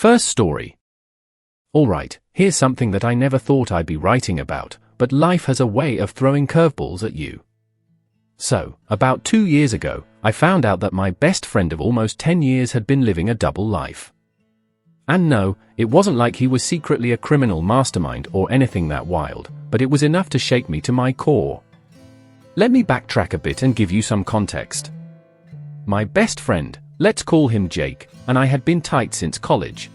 First story. Alright, here's something that I never thought I'd be writing about, but life has a way of throwing curveballs at you. So, about 2 years ago, I found out that my best friend of almost 10 years had been living a double life. And no, it wasn't like he was secretly a criminal mastermind or anything that wild, but it was enough to shake me to my core. Let me backtrack a bit and give you some context. My best friend, let's call him Jake, and I had been tight since college.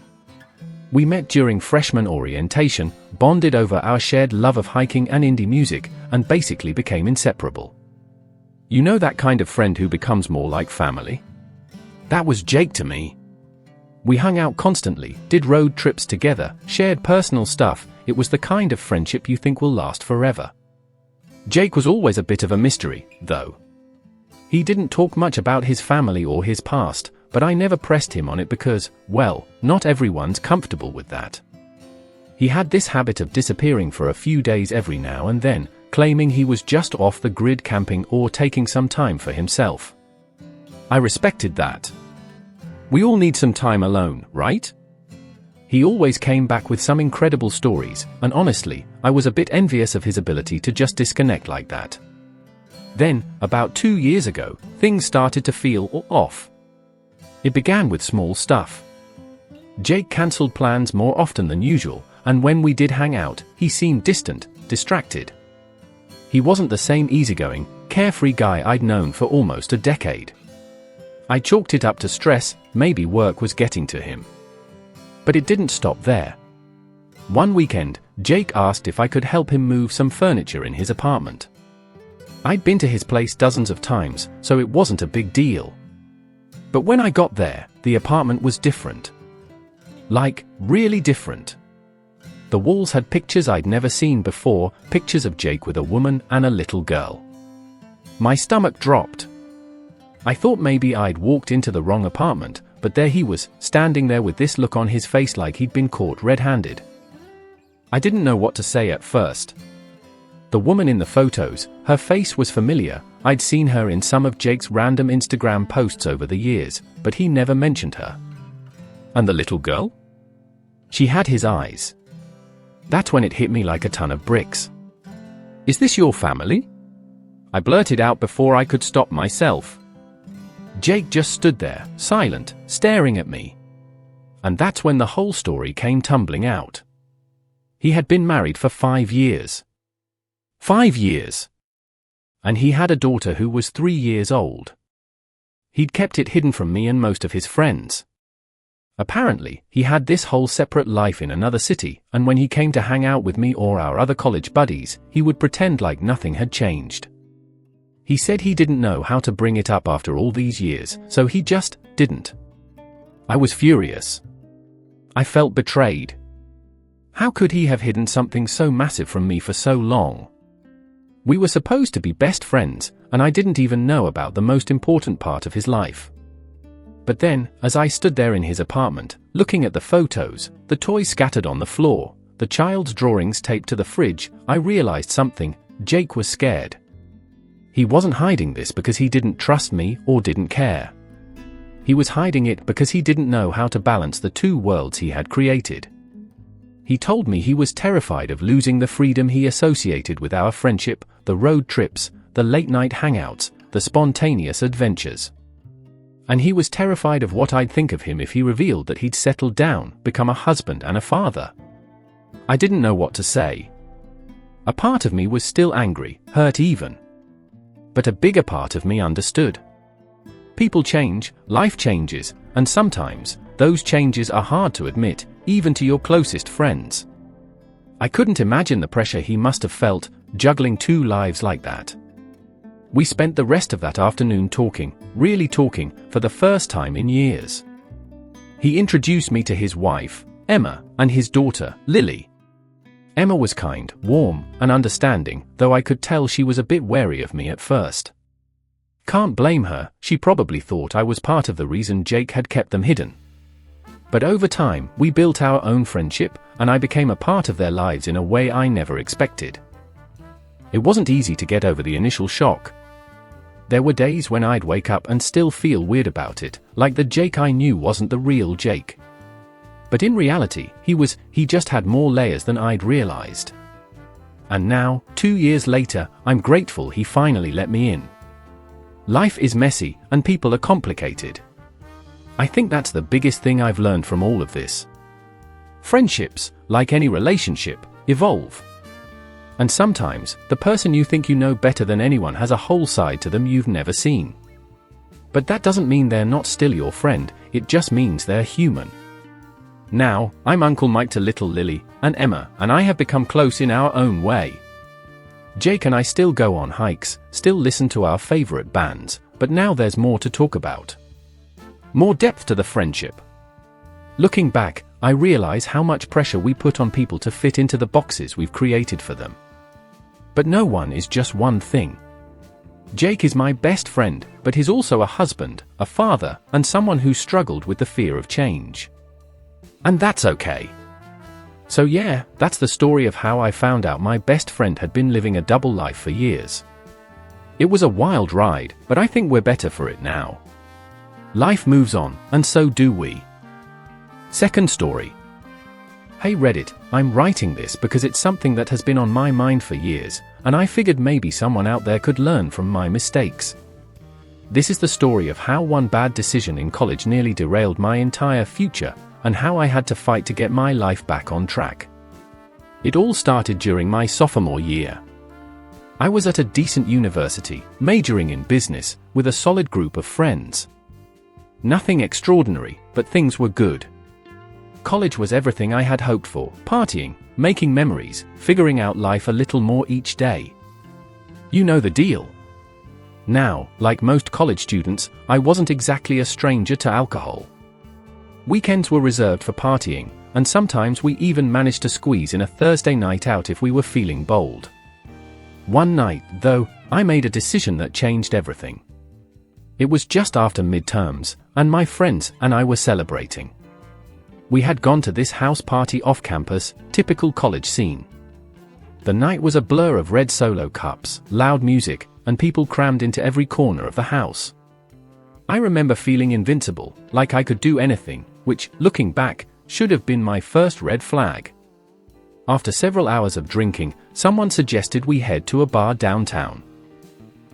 We met during freshman orientation, bonded over our shared love of hiking and indie music, and basically became inseparable. You know that kind of friend who becomes more like family? That was Jake to me. We hung out constantly, did road trips together, shared personal stuff. It was the kind of friendship you think will last forever. Jake was always a bit of a mystery, though. He didn't talk much about his family or his past, but I never pressed him on it because, well, not everyone's comfortable with that. He had this habit of disappearing for a few days every now and then, claiming he was just off the grid camping or taking some time for himself. I respected that. We all need some time alone, right? He always came back with some incredible stories, and honestly, I was a bit envious of his ability to just disconnect like that. Then, about 2 years ago, things started to feel off. It began with small stuff. Jake cancelled plans more often than usual, and when we did hang out, he seemed distant, distracted. He wasn't the same easygoing, carefree guy I'd known for almost a decade. I chalked it up to stress, maybe work was getting to him. But it didn't stop there. One weekend, Jake asked if I could help him move some furniture in his apartment. I'd been to his place dozens of times, so it wasn't a big deal. But when I got there, the apartment was different. Like, really different. The walls had pictures I'd never seen before, pictures of Jake with a woman and a little girl. My stomach dropped. I thought maybe I'd walked into the wrong apartment, but there he was, standing there with this look on his face like he'd been caught red-handed. I didn't know what to say at first. The woman in the photos, her face was familiar. I'd seen her in some of Jake's random Instagram posts over the years, but he never mentioned her. And the little girl? She had his eyes. That's when it hit me like a ton of bricks. Is this your family? I blurted out before I could stop myself. Jake just stood there, silent, staring at me. And that's when the whole story came tumbling out. He had been married for 5 years. 5 years! And he had a daughter who was 3 years old. He'd kept it hidden from me and most of his friends. Apparently, he had this whole separate life in another city, and when he came to hang out with me or our other college buddies, he would pretend like nothing had changed. He said he didn't know how to bring it up after all these years, so he just didn't. I was furious. I felt betrayed. How could he have hidden something so massive from me for so long? We were supposed to be best friends, and I didn't even know about the most important part of his life. But then, as I stood there in his apartment, looking at the photos, the toys scattered on the floor, the child's drawings taped to the fridge, I realized something. Jake was scared. He wasn't hiding this because he didn't trust me or didn't care. He was hiding it because he didn't know how to balance the two worlds he had created. He told me he was terrified of losing the freedom he associated with our friendship, the road trips, the late-night hangouts, the spontaneous adventures. And he was terrified of what I'd think of him if he revealed that he'd settled down, become a husband and a father. I didn't know what to say. A part of me was still angry, hurt even. But a bigger part of me understood. People change, life changes, and sometimes, those changes are hard to admit, even to your closest friends. I couldn't imagine the pressure he must have felt, juggling 2 lives like that. We spent the rest of that afternoon talking, really talking, for the first time in years. He introduced me to his wife, Emma, and his daughter, Lily. Emma was kind, warm, and understanding, though I could tell she was a bit wary of me at first. Can't blame her, she probably thought I was part of the reason Jake had kept them hidden. But over time, we built our own friendship, and I became a part of their lives in a way I never expected. It wasn't easy to get over the initial shock. There were days when I'd wake up and still feel weird about it, like the Jake I knew wasn't the real Jake. But in reality, he just had more layers than I'd realized. And now, 2 years later, I'm grateful he finally let me in. Life is messy, and people are complicated. I think that's the biggest thing I've learned from all of this. Friendships, like any relationship, evolve. And sometimes, the person you think you know better than anyone has a whole side to them you've never seen. But that doesn't mean they're not still your friend, it just means they're human. Now, I'm Uncle Mike to little Lily, and Emma, and I have become close in our own way. Jake and I still go on hikes, still listen to our favorite bands, but now there's more to talk about. More depth to the friendship. Looking back, I realize how much pressure we put on people to fit into the boxes we've created for them. But no one is just one thing. Jake is my best friend, but he's also a husband, a father, and someone who struggled with the fear of change. And that's okay. So yeah, that's the story of how I found out my best friend had been living a double life for years. It was a wild ride, but I think we're better for it now. Life moves on, and so do we. Second story. Hey Reddit, I'm writing this because it's something that has been on my mind for years, and I figured maybe someone out there could learn from my mistakes. This is the story of how one bad decision in college nearly derailed my entire future, and how I had to fight to get my life back on track. It all started during my sophomore year. I was at a decent university, majoring in business, with a solid group of friends. Nothing extraordinary, but things were good. College was everything I had hoped for, partying, making memories, figuring out life a little more each day. You know the deal. Now, like most college students, I wasn't exactly a stranger to alcohol. Weekends were reserved for partying, and sometimes we even managed to squeeze in a Thursday night out if we were feeling bold. One night, though, I made a decision that changed everything. It was just after midterms, and my friends and I were celebrating. We had gone to this house party off campus, typical college scene. The night was a blur of red Solo cups, loud music, and people crammed into every corner of the house. I remember feeling invincible, like I could do anything, which, looking back, should have been my first red flag. After several hours of drinking, someone suggested we head to a bar downtown.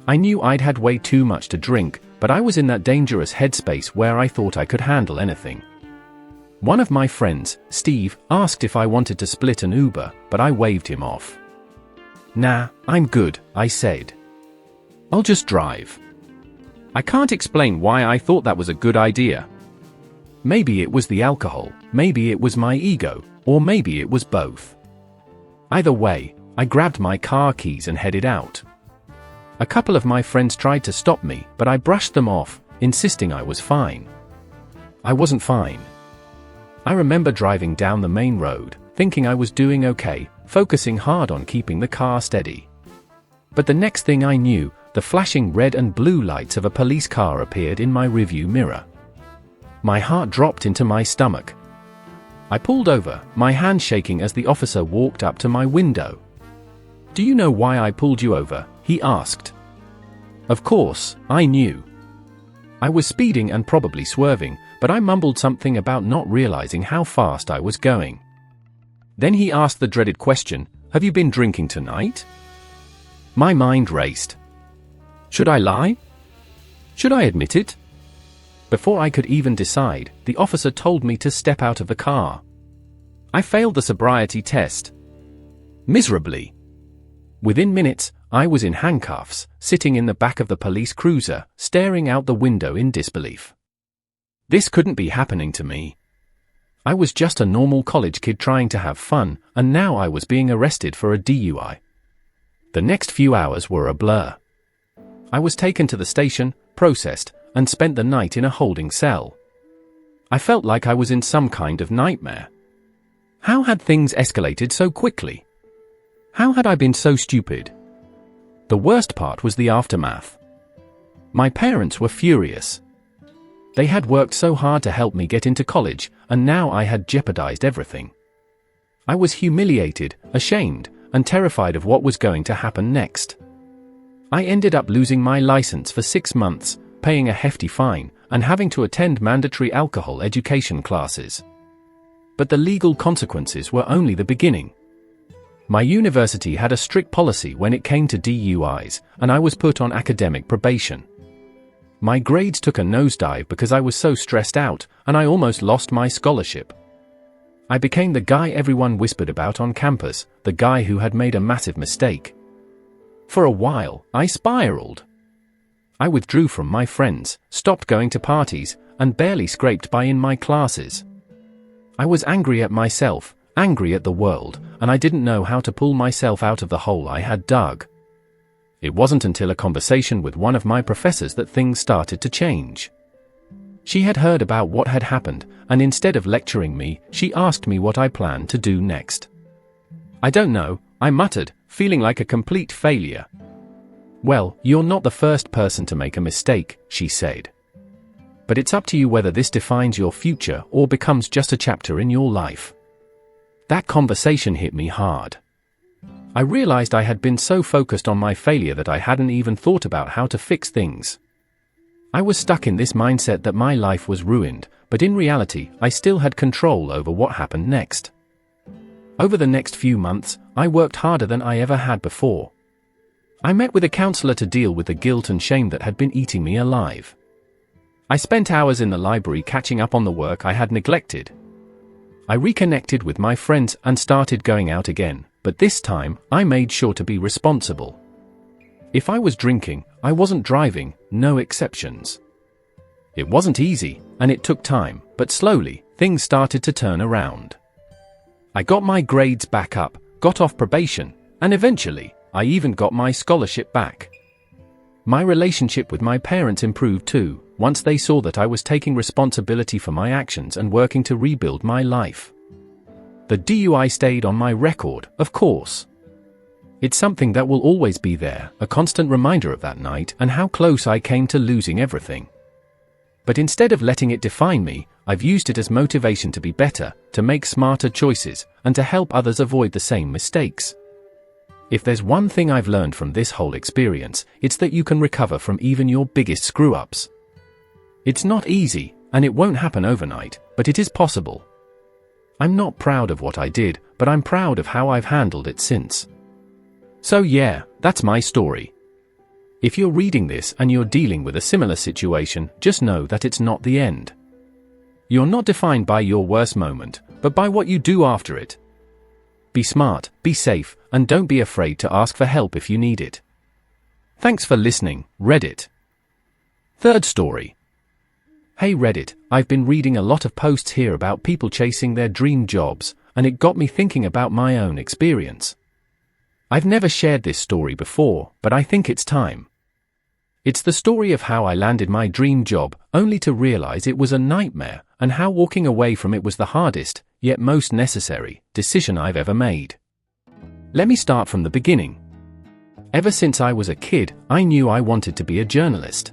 I knew I'd had way too much to drink, but I was in that dangerous headspace where I thought I could handle anything. One of my friends, Steve, asked if I wanted to split an Uber, but I waved him off. Nah, I'm good, I said. I'll just drive. I can't explain why I thought that was a good idea. Maybe it was the alcohol, maybe it was my ego, or maybe it was both. Either way, I grabbed my car keys and headed out. A couple of my friends tried to stop me, but I brushed them off, insisting I was fine. I wasn't fine. I remember driving down the main road, thinking I was doing okay, focusing hard on keeping the car steady. But the next thing I knew, the flashing red and blue lights of a police car appeared in my rearview mirror. My heart dropped into my stomach. I pulled over, my hand shaking as the officer walked up to my window. "Do you know why I pulled you over?" he asked. Of course, I knew. I was speeding and probably swerving, but I mumbled something about not realizing how fast I was going. Then he asked the dreaded question, "Have you been drinking tonight?" My mind raced. Should I lie? Should I admit it? Before I could even decide, the officer told me to step out of the car. I failed the sobriety test. Miserably. Within minutes, I was in handcuffs, sitting in the back of the police cruiser, staring out the window in disbelief. This couldn't be happening to me. I was just a normal college kid trying to have fun, and now I was being arrested for a DUI. The next few hours were a blur. I was taken to the station, processed, and spent the night in a holding cell. I felt like I was in some kind of nightmare. How had things escalated so quickly? How had I been so stupid? The worst part was the aftermath. My parents were furious. They had worked so hard to help me get into college, and now I had jeopardized everything. I was humiliated, ashamed, and terrified of what was going to happen next. I ended up losing my license for 6 months, paying a hefty fine, and having to attend mandatory alcohol education classes. but the legal consequences were only the beginning. My university had a strict policy when it came to DUIs, and I was put on academic probation. My grades took a nosedive because I was so stressed out, and I almost lost my scholarship. I became the guy everyone whispered about on campus, the guy who had made a massive mistake. For a while, I spiraled. I withdrew from my friends, stopped going to parties, and barely scraped by in my classes. I was angry at myself, angry at the world, and I didn't know how to pull myself out of the hole I had dug. It wasn't until a conversation with one of my professors that things started to change. She had heard about what had happened, and instead of lecturing me, she asked me what I planned to do next. "I don't know," I muttered, feeling like a complete failure. "Well, you're not the first person to make a mistake," she said. "But it's up to you whether this defines your future or becomes just a chapter in your life." That conversation hit me hard. I realized I had been so focused on my failure that I hadn't even thought about how to fix things. I was stuck in this mindset that my life was ruined, but in reality, I still had control over what happened next. Over the next few months, I worked harder than I ever had before. I met with a counselor to deal with the guilt and shame that had been eating me alive. I spent hours in the library catching up on the work I had neglected. I reconnected with my friends and started going out again, but this time, I made sure to be responsible. If I was drinking, I wasn't driving, no exceptions. It wasn't easy, and it took time, but slowly, things started to turn around. I got my grades back up, got off probation, and eventually, I even got my scholarship back. My relationship with my parents improved too, once they saw that I was taking responsibility for my actions and working to rebuild my life. The DUI stayed on my record, of course. It's something that will always be there, a constant reminder of that night and how close I came to losing everything. But instead of letting it define me, I've used it as motivation to be better, to make smarter choices, and to help others avoid the same mistakes. If there's one thing I've learned from this whole experience, it's that you can recover from even your biggest screw-ups. It's not easy, and it won't happen overnight, but it is possible. I'm not proud of what I did, but I'm proud of how I've handled it since. So yeah, that's my story. If you're reading this and you're dealing with a similar situation, just know that it's not the end. You're not defined by your worst moment, but by what you do after it. Be smart, be safe, and don't be afraid to ask for help if you need it. Thanks for listening, Reddit. Third story. Hey Reddit, I've been reading a lot of posts here about people chasing their dream jobs, and it got me thinking about my own experience. I've never shared this story before, but I think it's time. It's the story of how I landed my dream job, only to realize it was a nightmare, and how walking away from it was the hardest, yet most necessary, decision I've ever made. Let me start from the beginning. Ever since I was a kid, I knew I wanted to be a journalist.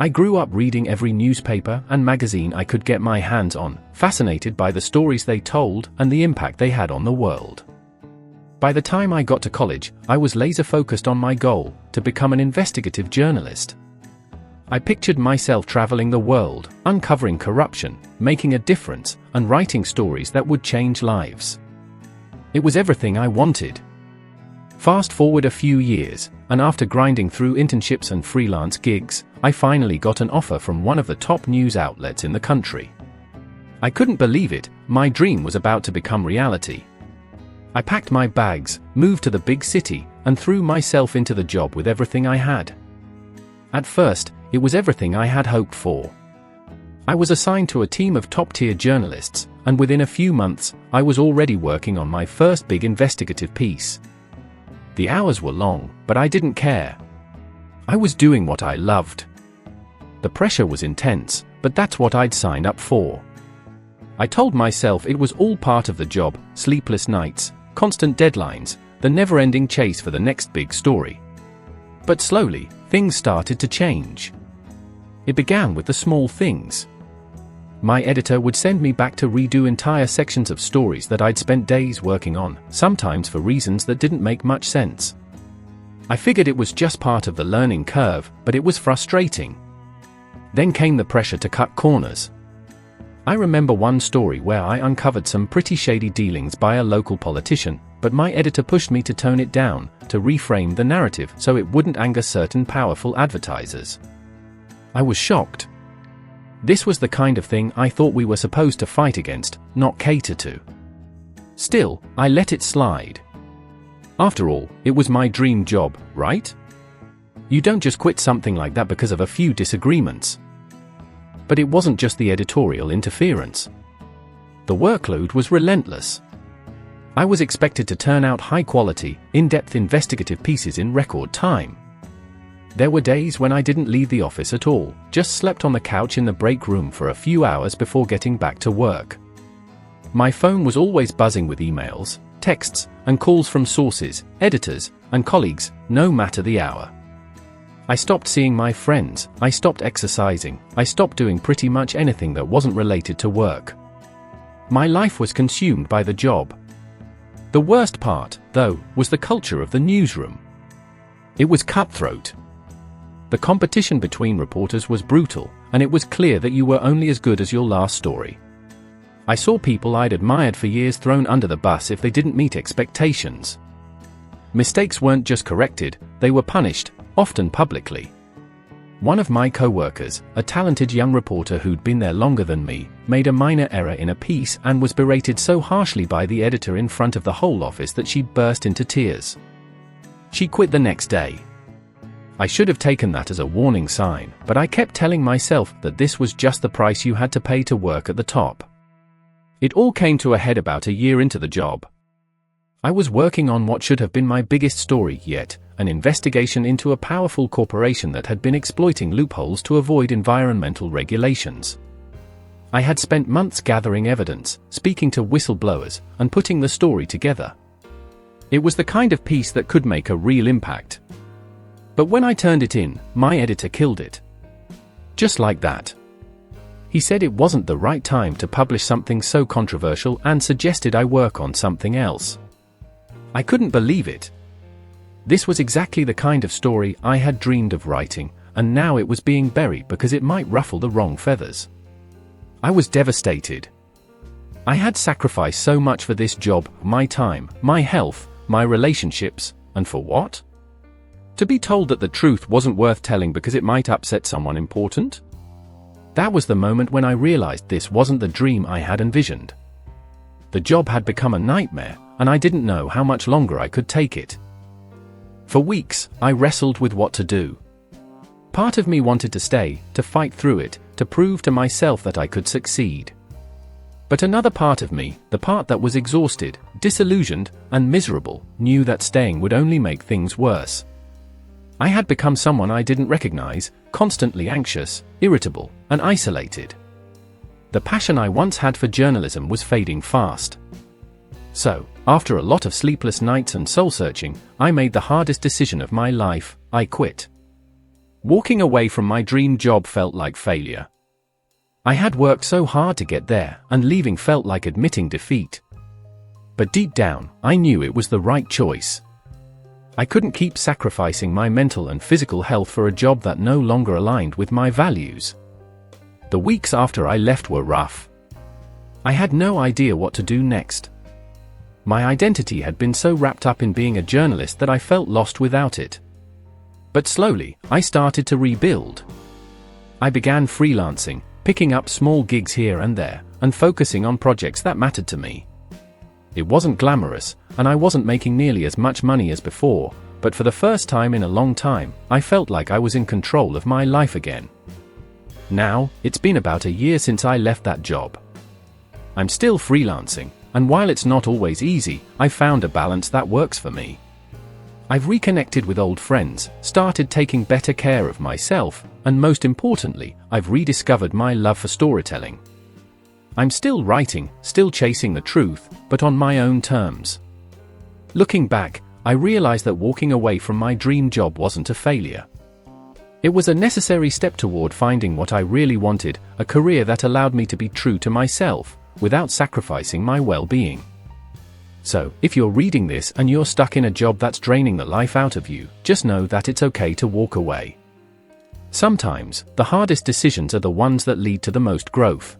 I grew up reading every newspaper and magazine I could get my hands on, fascinated by the stories they told and the impact they had on the world. By the time I got to college, I was laser-focused on my goal, to become an investigative journalist. I pictured myself traveling the world, uncovering corruption, making a difference, and writing stories that would change lives. It was everything I wanted. Fast forward a few years, and after grinding through internships and freelance gigs, I finally got an offer from one of the top news outlets in the country. I couldn't believe it, my dream was about to become reality. I packed my bags, moved to the big city, and threw myself into the job with everything I had. At first, it was everything I had hoped for. I was assigned to a team of top-tier journalists, and within a few months, I was already working on my first big investigative piece. The hours were long, but I didn't care. I was doing what I loved. The pressure was intense, but that's what I'd signed up for. I told myself it was all part of the job, sleepless nights, constant deadlines, the never-ending chase for the next big story. But slowly, things started to change. It began with the small things. My editor would send me back to redo entire sections of stories that I'd spent days working on, sometimes for reasons that didn't make much sense. I figured it was just part of the learning curve, but it was frustrating. Then came the pressure to cut corners. I remember one story where I uncovered some pretty shady dealings by a local politician, but my editor pushed me to tone it down, to reframe the narrative so it wouldn't anger certain powerful advertisers. I was shocked. This was the kind of thing I thought we were supposed to fight against, not cater to. Still, I let it slide. After all, it was my dream job, right? You don't just quit something like that because of a few disagreements. But it wasn't just the editorial interference. The workload was relentless. I was expected to turn out high-quality, in-depth investigative pieces in record time. There were days when I didn't leave the office at all, just slept on the couch in the break room for a few hours before getting back to work. My phone was always buzzing with emails, texts, and calls from sources, editors, and colleagues, no matter the hour. I stopped seeing my friends, I stopped exercising, I stopped doing pretty much anything that wasn't related to work. My life was consumed by the job. The worst part, though, was the culture of the newsroom. It was cutthroat. The competition between reporters was brutal, and it was clear that you were only as good as your last story. I saw people I'd admired for years thrown under the bus if they didn't meet expectations. Mistakes weren't just corrected, they were punished, often publicly. One of my co-workers, a talented young reporter who'd been there longer than me, made a minor error in a piece and was berated so harshly by the editor in front of the whole office that she burst into tears. She quit the next day. I should have taken that as a warning sign, but I kept telling myself that this was just the price you had to pay to work at the top. It all came to a head about a year into the job. I was working on what should have been my biggest story yet, an investigation into a powerful corporation that had been exploiting loopholes to avoid environmental regulations. I had spent months gathering evidence, speaking to whistleblowers, and putting the story together. It was the kind of piece that could make a real impact. But when I turned it in, my editor killed it. Just like that. He said it wasn't the right time to publish something so controversial and suggested I work on something else. I couldn't believe it. This was exactly the kind of story I had dreamed of writing, and now it was being buried because it might ruffle the wrong feathers. I was devastated. I had sacrificed so much for this job, my time, my health, my relationships, and for what? To be told that the truth wasn't worth telling because it might upset someone important? That was the moment when I realized this wasn't the dream I had envisioned. The job had become a nightmare, and I didn't know how much longer I could take it. For weeks, I wrestled with what to do. Part of me wanted to stay, to fight through it, to prove to myself that I could succeed. But another part of me, the part that was exhausted, disillusioned, and miserable, knew that staying would only make things worse. I had become someone I didn't recognize, constantly anxious, irritable, and isolated. The passion I once had for journalism was fading fast. So, after a lot of sleepless nights and soul-searching, I made the hardest decision of my life: I quit. Walking away from my dream job felt like failure. I had worked so hard to get there, and leaving felt like admitting defeat. But deep down, I knew it was the right choice. I couldn't keep sacrificing my mental and physical health for a job that no longer aligned with my values. The weeks after I left were rough. I had no idea what to do next. My identity had been so wrapped up in being a journalist that I felt lost without it. But slowly, I started to rebuild. I began freelancing, picking up small gigs here and there, and focusing on projects that mattered to me. It wasn't glamorous, and I wasn't making nearly as much money as before, but for the first time in a long time, I felt like I was in control of my life again. Now, it's been about a year since I left that job. I'm still freelancing, and while it's not always easy, I've found a balance that works for me. I've reconnected with old friends, started taking better care of myself, and most importantly, I've rediscovered my love for storytelling. I'm still writing, still chasing the truth, but on my own terms. Looking back, I realized that walking away from my dream job wasn't a failure. It was a necessary step toward finding what I really wanted, a career that allowed me to be true to myself, without sacrificing my well-being. So, if you're reading this and you're stuck in a job that's draining the life out of you, just know that it's okay to walk away. Sometimes, the hardest decisions are the ones that lead to the most growth.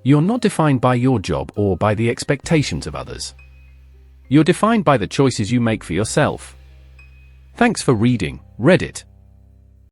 You're not defined by your job or by the expectations of others. You're defined by the choices you make for yourself. Thanks for reading Reddit.